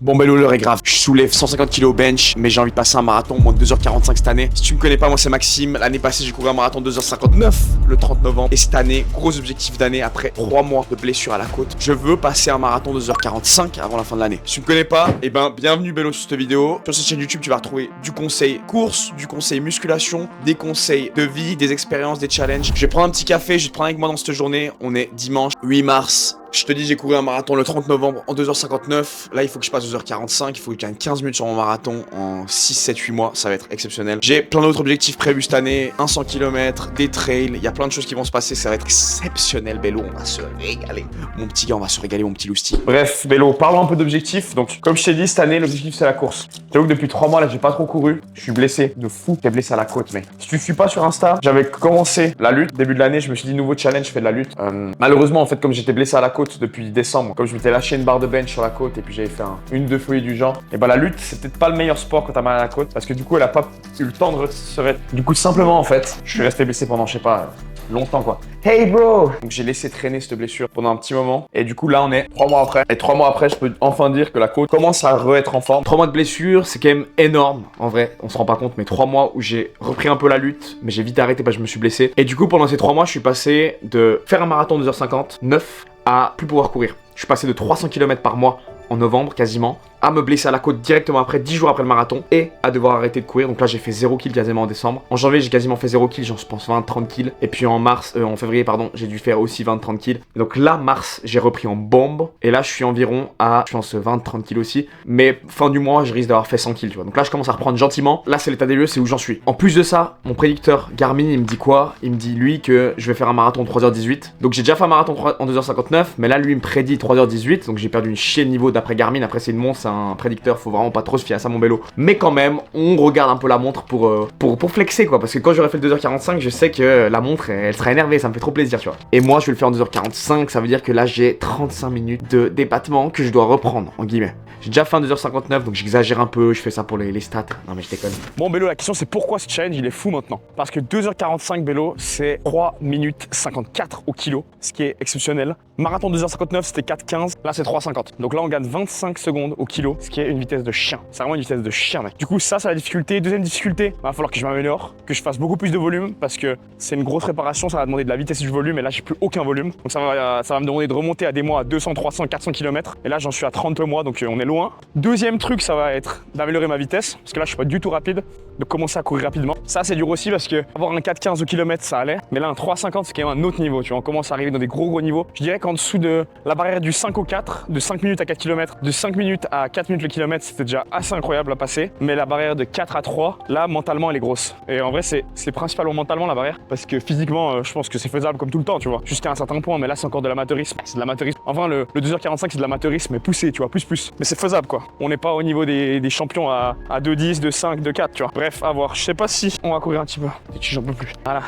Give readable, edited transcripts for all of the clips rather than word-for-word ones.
Bon Bello, l'heure est grave, je soulève 150 kg au bench, mais j'ai envie de passer un marathon, moins de 2h45 cette année. Si tu me connais pas, moi c'est Maxime, l'année passée j'ai couru un marathon 2h59 le 30 novembre. Et cette année, gros objectif d'année, après 3 mois de blessure à la côte, je veux passer un marathon 2h45 avant la fin de l'année. Si tu me connais pas, eh ben bienvenue Bello sur cette vidéo. Sur cette chaîne YouTube, tu vas retrouver du conseil course, du conseil musculation, des conseils de vie, des expériences, des challenges. Je vais prendre un petit café, je vais te prendre avec moi dans cette journée. On est dimanche 8 mars. Je te dis, j'ai couru un marathon le 30 novembre en 2h59. Là, il faut que je passe 2h45. Il faut que je gagne 15 minutes sur mon marathon en 6, 7, 8 mois. Ça va être exceptionnel. J'ai plein d'autres objectifs prévus cette année. 100 km, des trails. Il y a plein de choses qui vont se passer. Ça va être exceptionnel, Bello. On va se régaler. Mon petit gars, on va se régaler, mon petit lousti. Bref, Bello, parlons un peu d'objectifs. Donc, comme je t'ai dit, cette année, l'objectif, c'est la course. J'avoue que depuis 3 mois, là, j'ai pas trop couru. Je suis blessé de fou. J'ai blessé à la côte, mec. Si tu suis pas sur Insta, j'avais commencé la lutte. Début de l'année, je me suis dit, nouveau challenge, je fais de la lutte. Malheureusement, en fait, comme j'étais blessé à la côte depuis décembre, comme je m'étais lâché une barre de bench sur la côte et puis j'avais fait une de folies du genre, et bah la lutte c'est peut-être pas le meilleur sport quand t'as mal à la côte parce que du coup elle a pas eu le temps de se remettre. Du coup simplement en fait, je suis resté blessé pendant je sais pas longtemps quoi. Hey bro! Donc j'ai laissé traîner cette blessure pendant un petit moment et du coup là on est 3 mois après. Et 3 mois après je peux enfin dire que la côte commence à re-être en forme. 3 mois de blessure c'est quand même énorme en vrai, on se rend pas compte, mais 3 mois où j'ai repris un peu la lutte mais j'ai vite arrêté parce que je me suis blessé. Et du coup pendant ces 3 mois je suis passé de faire un marathon de 2h50 9 à plus pouvoir courir. Je suis passé de 300 km par mois en novembre quasiment, à me blesser à la côte directement après, 10 jours après le marathon, et à devoir arrêter de courir. Donc là j'ai fait 0 kill quasiment en décembre. En janvier j'ai quasiment fait 0 kill, j'en pense 20-30 kills. Et puis en février pardon, j'ai dû faire aussi 20-30 kills. Et donc là mars j'ai repris en bombe, et là je suis environ à je pense 20-30 kills aussi. Mais fin du mois je risque d'avoir fait 100 kills tu vois. Donc là je commence à reprendre gentiment. Là c'est l'état des lieux, c'est où j'en suis. En plus de ça, mon prédicteur Garmin il me dit quoi? Il me dit lui que je vais faire un marathon 3h18. Donc j'ai déjà fait un marathon en 2h59, mais là lui il me prédit 3h18. Donc j'ai perdu une chier de niveau d'après Garmin. Après c'est une montre, c'est un prédicteur, faut vraiment pas trop se fier à ça mon Bello. Mais quand même, on regarde un peu la montre pour flexer quoi. Parce que quand j'aurai fait le 2h45, je sais que la montre elle sera énervée, ça me fait trop plaisir tu vois. Et moi je vais le faire en 2h45, ça veut dire que là j'ai 35 minutes de débattement que je dois reprendre en guillemets. J'ai déjà fait un 2h59 donc j'exagère un peu, je fais ça pour les stats. Non mais je déconne. Bon Bello, la question c'est pourquoi ce challenge il est fou maintenant? Parce que 2h45 Bello c'est 3 minutes 54 au kilo, ce qui est exceptionnel. Marathon 2h59 c'était 4,15, là c'est 3,50. Donc là on gagne 25 secondes au kilo, ce qui est une vitesse de chien. C'est vraiment une vitesse de chien mec. Du coup ça c'est la difficulté. Deuxième difficulté, va falloir que je m'améliore, que je fasse beaucoup plus de volume parce que c'est une grosse réparation, ça va demander de la vitesse et du volume et là j'ai plus aucun volume. Donc ça va me demander de remonter à des mois à 200, 300, 400 km et là j'en suis à 30 mois donc on est loin. Deuxième truc ça va être d'améliorer ma vitesse parce que là je suis pas du tout rapide, de commencer à courir rapidement. Ça c'est dur aussi parce que avoir un 4,15 au kilomètre ça allait, mais là un 3,50 c'est quand même un autre niveau, tu vois, on commence à arriver dans des gros niveaux. Je dirais qu'en dessous de la barrière du 5 au 4, de 5 minutes à 4 km, de 5 minutes à 4 minutes le kilomètre, c'était déjà assez incroyable à passer. Mais la barrière de 4 à 3, là, mentalement, elle est grosse. Et en vrai, c'est principalement mentalement la barrière. Parce que physiquement, je pense que c'est faisable comme tout le temps, tu vois. Jusqu'à un certain point, mais là, c'est encore de l'amateurisme. C'est de l'amateurisme. Enfin, le 2h45, c'est de l'amateurisme, mais poussé, tu vois, plus. Mais c'est faisable, quoi. On n'est pas au niveau des champions à 2,10, 2,5, 2,4, tu vois. Bref, à voir. Je sais pas si on va courir un petit peu. J'en peux plus. Voilà.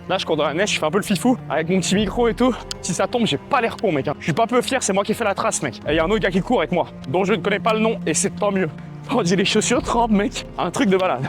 Là, je cours dans la neige, je fais un peu le fifou avec mon petit micro et tout. Si ça tombe, j'ai pas l'air con, mec. Je suis pas peu fier, c'est moi qui ai fait la trace, mec. Et il y a un autre gars qui court avec moi, dont je ne connais pas le nom, et c'est tant mieux. Oh, j'ai les chaussures trempent, mec. Un truc de malade.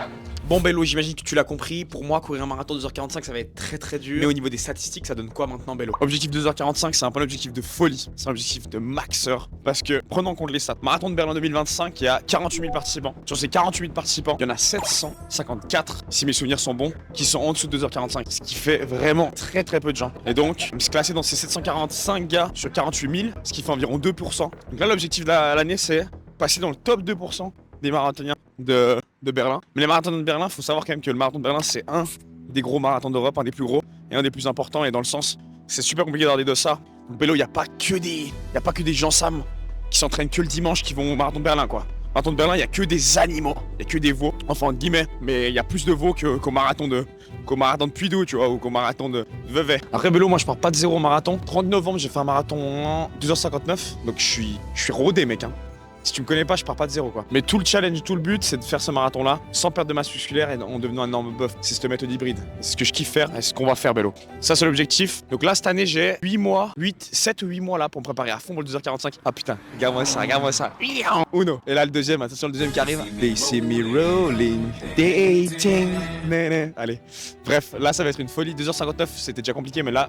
Bon Bello, j'imagine que tu l'as compris, pour moi courir un marathon 2h45 ça va être très dur. Mais au niveau des statistiques ça donne quoi maintenant Bello? Objectif 2h45 c'est un peu l'objectif de folie, c'est un objectif de maxeur. Parce que prenons en compte les stats, Marathon de Berlin 2025 il y a 48 000 participants. Sur ces 48 000 participants, il y en a 754, si mes souvenirs sont bons, qui sont en dessous de 2h45. Ce qui fait vraiment très peu de gens. Et donc, me classer dans ces 745 gars sur 48 000, ce qui fait environ 2%. Donc là l'objectif de l'année c'est passer dans le top 2% des marathoniens de Berlin. Mais les marathons de Berlin, faut savoir quand même que le marathon de Berlin, c'est un des gros marathons d'Europe, un des plus gros et un des plus importants. Et dans le sens, c'est super compliqué d'avoir des dossards. Donc Bello, il n'y a pas que des gens Sam qui s'entraînent que le dimanche qui vont au marathon de Berlin, quoi. Marathon de Berlin, il n'y a que des animaux, il n'y a que des veaux, enfin entre guillemets, mais il y a plus de veaux qu'au marathon de Puydou, tu vois, ou qu'au marathon de Vevey. Après Bello, moi je pars pas de zéro au marathon. 30 novembre, j'ai fait un marathon en 2h59, donc je suis rodé, mec, hein. Si tu me connais pas, je pars pas de zéro quoi. Mais tout le challenge, tout le but, c'est de faire ce marathon là sans perdre de masse musculaire et en devenant un énorme buff. C'est cette méthode hybride. C'est ce que je kiffe faire et ce qu'on va faire Bello. Ça c'est l'objectif. Donc là cette année j'ai 7 ou 8 mois là pour me préparer à fond pour le 2h45. Ah putain, regarde-moi ça. Uno. Et là le deuxième, attention le deuxième qui arrive. They see me rolling, dating. Allez. Bref, là ça va être une folie. 2h59 c'était déjà compliqué mais là,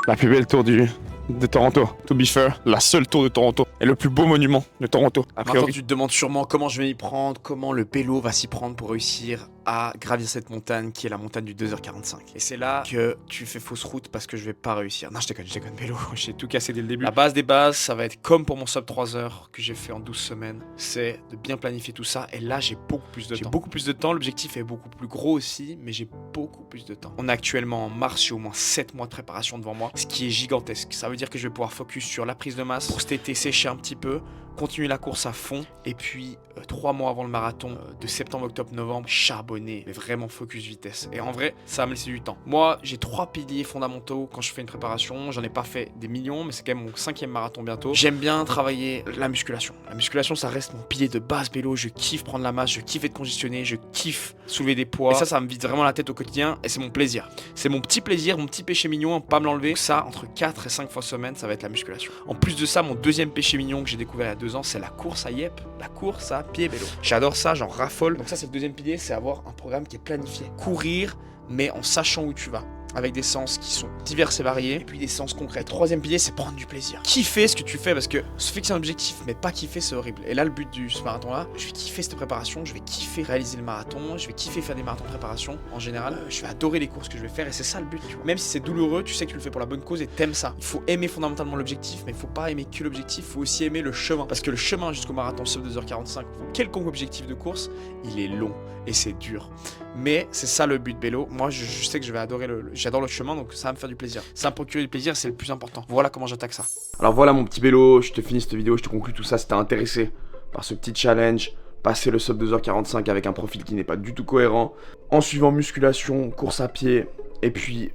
la plus belle tour du de Toronto. To be fair, la seule tour de Toronto et le plus beau monument de Toronto. A Maintenant, priori. tu te demandes sûrement comment je vais m'y prendre, comment le Bélo va s'y prendre pour réussir à gravir cette montagne qui est la montagne du 2h45. Et c'est là que tu fais fausse route parce que je vais pas réussir. Non, je déconne, Bélo, j'ai tout cassé dès le début. La base des bases, ça va être comme pour mon sub 3 heures que j'ai fait en 12 semaines, c'est de bien planifier tout ça. Et là, j'ai beaucoup plus de temps. J'ai beaucoup plus de temps, l'objectif est beaucoup plus gros aussi, mais j'ai beaucoup plus de temps. On est actuellement en mars, j'ai au moins 7 mois de préparation devant moi, ce qui est gigantesque. Ça veut dire que je vais pouvoir focus sur la prise de masse pour cet été sécher un petit peu, continuer la course à fond, et puis 3 mois avant le marathon de septembre, octobre, novembre, charbonner, mais vraiment focus vitesse. Et en vrai, ça va me laisser du temps. Moi, j'ai 3 piliers fondamentaux quand je fais une préparation. J'en ai pas fait des millions, mais c'est quand même mon 5e marathon bientôt. J'aime bien travailler la musculation. La musculation, ça reste mon pilier de base Bélo. Je kiffe prendre la masse, je kiffe être congestionné, je kiffe soulever des poids. Et ça me vide vraiment la tête au quotidien, et c'est mon plaisir. C'est mon petit plaisir, mon petit péché mignon, pas me l'enlever. Ça, entre 4 et 5 fois semaine, ça va être la musculation. En plus de ça, mon deuxième péché mignon que j'ai découvert il y a 2 ans, c'est la course à Yep, la course à pied vélo. J'adore ça, j'en raffole. Donc ça, c'est le deuxième pilier, c'est avoir un programme qui est planifié. Courir, mais en sachant où tu vas, avec des séances qui sont diverses et variées, et puis des séances concrètes. Troisième pilier, c'est prendre du plaisir. Kiffer ce que tu fais, parce que se fixer un objectif, mais pas kiffer, c'est horrible. Et là, le but de ce marathon-là, je vais kiffer cette préparation, je vais kiffer réaliser le marathon, je vais kiffer faire des marathons de préparation. En général, je vais adorer les courses que je vais faire, et c'est ça le but, tu vois. Même si c'est douloureux, tu sais que tu le fais pour la bonne cause et t'aimes ça. Il faut aimer fondamentalement l'objectif, mais il faut pas aimer que l'objectif, il faut aussi aimer le chemin. Parce que le chemin jusqu'au marathon sub 2h45, ou quelconque objectif de course, il est long et c'est dur. Mais c'est ça le but Bélo. Moi, je sais que je vais adorer j'adore le chemin, donc ça va me faire du plaisir. Ça va me procurer du plaisir, c'est le plus important. Voilà comment j'attaque ça. Alors voilà mon petit Bélo, je te finis cette vidéo, je te conclue tout ça. Si t'es intéressé par ce petit challenge, passer le sub 2h45 avec un profil qui n'est pas du tout cohérent, en suivant musculation, course à pied, et puis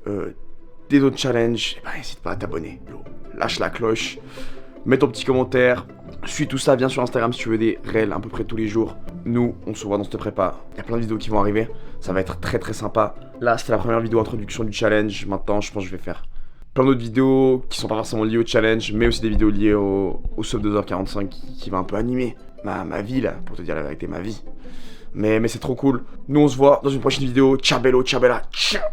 des autres challenges, eh ben, n'hésite pas à t'abonner. Lâche la cloche, mets ton petit commentaire, suis tout ça, viens sur Instagram si tu veux des réels à peu près tous les jours. Nous, on se voit dans cette prépa. Il y a plein de vidéos qui vont arriver. Ça va être très très sympa. Là, c'était la première vidéo introduction du challenge. Maintenant, je pense que je vais faire plein d'autres vidéos qui sont pas forcément liées au challenge, mais aussi des vidéos liées au sub 2h45 qui va un peu animer ma vie là, pour te dire la vérité, ma vie. Mais c'est trop cool. Nous, on se voit dans une prochaine vidéo. Ciao Bélo, ciao Bella, ciao.